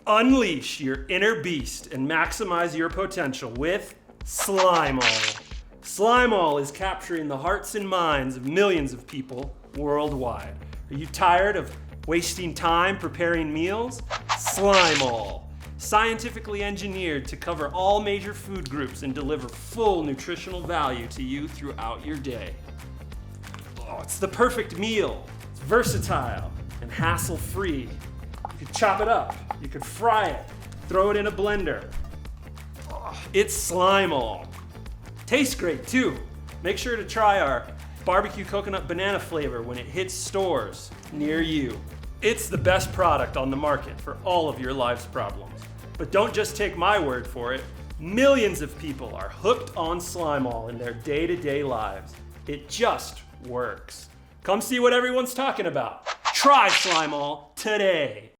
Unleash your inner beast and maximize your potential with Slime-all. Slime-all is capturing the hearts and minds of millions of people worldwide. Are you tired of wasting time preparing meals? Slime-all. Scientifically engineered to cover all major food groups and deliver full nutritional value to you throughout your day. Oh, it's the perfect meal. It's versatile and hassle-free. You could chop it up, you could fry it, throw it in a blender. Oh, it's Slime-all. Tastes great too. Make sure to try our barbecue coconut banana flavor when it hits stores near you. It's the best product on the market for all of your life's problems. But don't just take my word for it. Millions of people are hooked on Slime-all in their day-to-day lives. It just works. Come see what everyone's talking about. Try Slime-all today.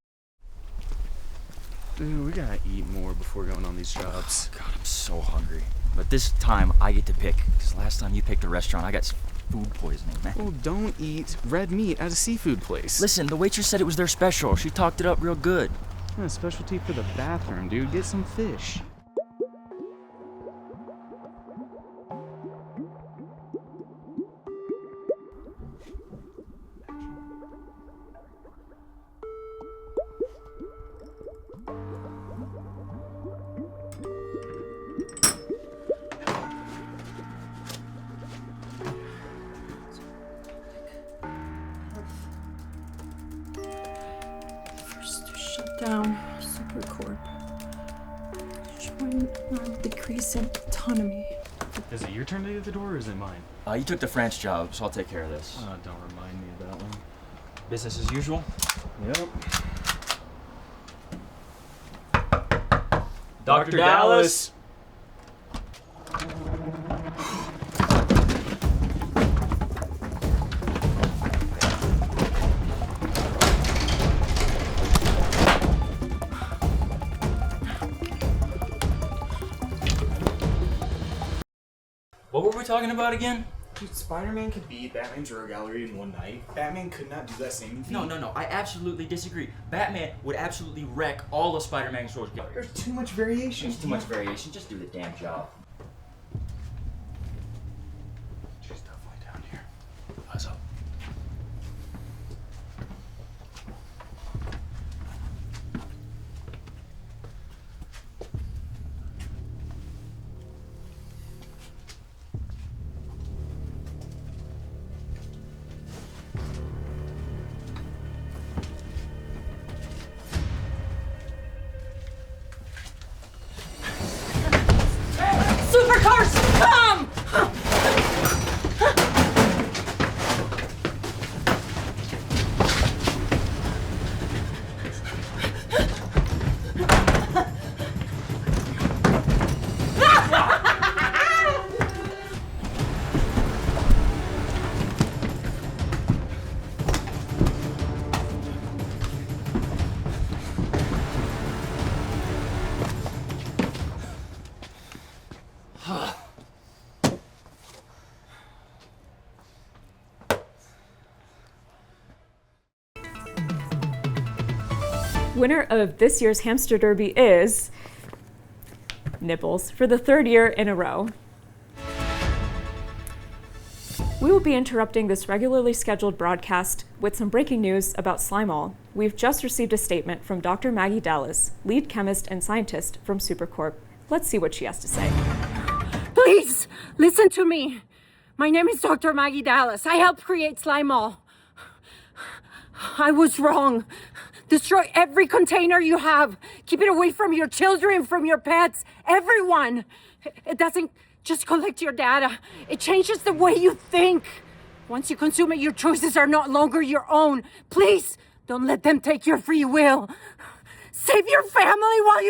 Dude, we gotta eat more before going on these jobs. God, I'm so hungry. But this time I get to pick, because last time you picked a restaurant, I got food poisoning, man. Well, don't eat red meat at a seafood place. Listen, the waitress said it was their special. She talked it up real good. Yeah, specialty for the bathroom, dude. Get some fish. Down, Supercorp. Join decrease in autonomy. Is it your turn to get the door or is it mine? You took the French job, so I'll take care of this. Don't remind me of that one. Business as usual? Yep. Dr. Dallas! What were we talking about again? Dude, Spider-Man could beat Batman's rogue gallery in one night. Batman could not do that same feat. No. I absolutely disagree. Batman would absolutely wreck all of Spider-Man's rogue gallery. There's too much variation. There's too much variation. Just do the damn job. She's definitely down here. What's up? Supercars, come! Winner of this year's Hamster Derby is Nibbles for the third year in a row. We will be interrupting this regularly scheduled broadcast with some breaking news about Slime-all. We've just received a statement from Dr. Maggie Dallas, lead chemist and scientist from Supercorp. Let's see what she has to say. Please, listen to me. My name is Dr. Maggie Dallas. I helped create Slime-all. I was wrong. Destroy every container you have. Keep it away from your children, from your pets, everyone. It doesn't just collect your data. It changes the way you think. Once you consume it, your choices are no longer your own. Please, don't let them take your free will. Save your family while you...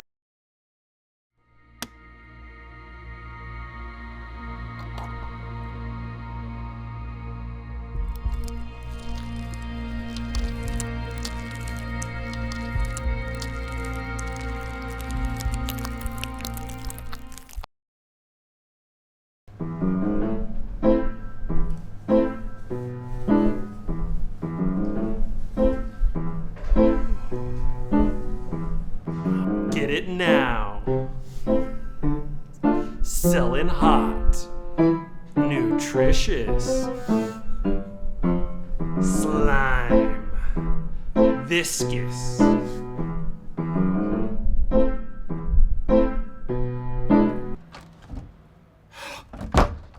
it now. Selling hot, nutritious, slime, viscous.